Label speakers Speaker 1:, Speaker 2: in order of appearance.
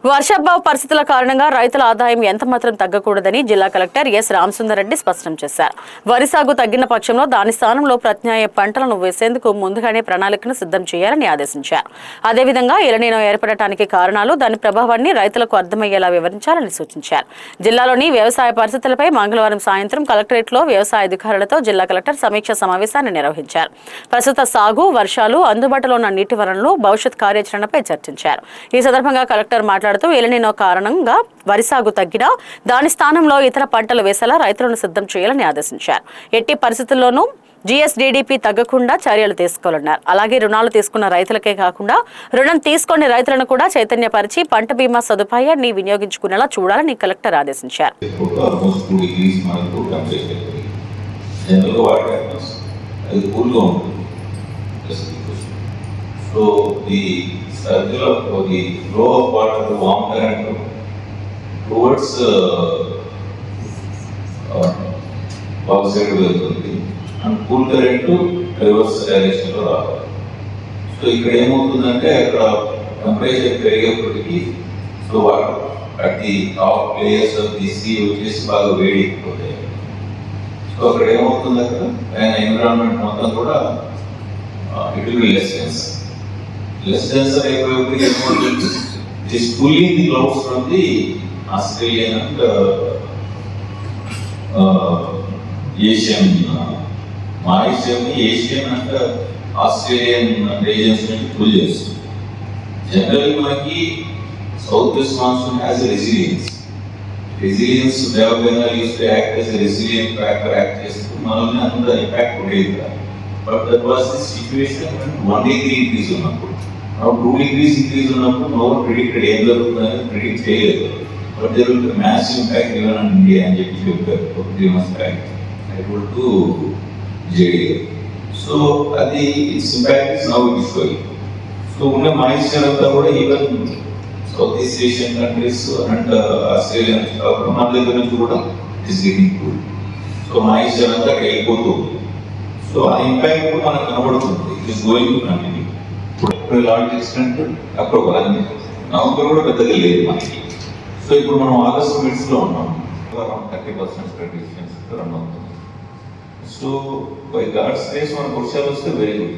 Speaker 1: వర్షాభావ పరిస్థితుల కారణంగా రైతుల ఆదాయం ఎంత మాత్రం తగ్గకూడదని జిల్లా కలెక్టర్ ఎస్ రామసుందర్రెడ్డి స్పష్టం చేశారు. వరి సాగు తగ్గిన పక్షంలో దాని స్థానంలో ప్రత్యామ్నాయ పంటలను వేసేందుకు ముందుగానే ప్రణాళికను సిద్ధం చేయాలని ఆదేశించారు. అదేవిధంగా ఎలనీనో ఏర్పడటానికి కారణాలు, దాని ప్రభావాన్ని రైతులకు అర్థమయ్యేలా వివరించాలని సూచించారు. జిల్లాలోని వ్యవసాయ పరిస్థితులపై మంగళవారం సాయంత్రం కలెక్టరేట్లో వ్యవసాయ అధికారులతో జిల్లా కలెక్టర్ సమీక్ష సమావేశాన్ని నిర్వహించారు. ప్రస్తుత సాగు, వర్షాలు, అందుబాటులో ఉన్న నీటి వనరులు, భవిష్యత్ కార్యాచరణపై చర్చించారు. ఈ సందర్భంగా కలెక్టర్ మాట్లాడుతూ ఎలనీనో కారణంగా వరి సాగు తగ్గినా దాని స్థానంలో ఇతర పంటలు వేసేలా రైతులను సిద్ధం చేయాలని ఆదేశించారు. ఎట్టి పరిస్థితుల్లోనూ జీఎస్డీడీపీ తగ్గకుండా చర్యలు తీసుకోవాలన్నారు. అలాగే రుణాలు తీసుకున్న రైతులకే కాకుండా రుణం తీసుకునే రైతులను కూడా చైతన్యపరిచి పంట బీమా సదుపాయాన్ని వినియోగించుకునేలా చూడాలని కలెక్టర్ ఆదేశించారు.
Speaker 2: circle of the flow of water, the warm current towards outside వెళ్తుంది and cool current reverse direction లో రావాలి. సో ఇక్కడ ఏమవుతుందంటే అక్కడ టెంపరేచర్ పెరిగేప్పటికీ so water at the top layers of the sea వచ్చేసి బాగా వేడి అయిపోతాయి. సో అక్కడ ఏమవుతుంది, అక్కడ ఎన్విరాన్మెంట్ మొత్తం కూడా it will be less denser అయిపోయేప్పటికీ it is pulling the clouds from the Australian and Asian moisture Asian and Australian regions నుంచి pull చేస్తుంది. జనరల్లీ మనకి south west monsoon has resilience దేవబెనాల్ used to act as a resilient factor act చేస్తూ మనల్ని అంత impact ఉండేది కాదు. But that was the situation 1 degree increase ఉన్నప్పుడు, 2 degrees increase ఉన్నప్పుడు నో ప్రిడిక్టెడ్ ఏం జరుగుతుందని ప్రిడిక్ట్ చేయలేదు. But there will be massive impact even on India అని చెప్పి చెప్పారు 3 months back I told to JD. So అది it's impact is now it sowing. So ఉన్న మాయిశ్చర్ అంతా కూడా even south east Asian countries and Australia నుంచి కాకుండా మన దగ్గర నుంచి కూడా it is getting cool. So moisture అంతా వెళ్ళిపోతుంది. సో ఆ ఇంపాక్ట్ కూడా మనకు కనబడుతుంది. It is going to continue. Large extent October అని, నవంబర్ కూడా పెద్దగా లేదు మనకి. సో ఇప్పుడు మనం ఆగస్ట్ మిడ్స్ లో ఉన్నాం. 30% కండిషన్స్ రన్ అవుతుంది. సో బై గాడ్స్ గ్రేస్ మనకు వర్షాలు వస్తే వెరీ గుడ్.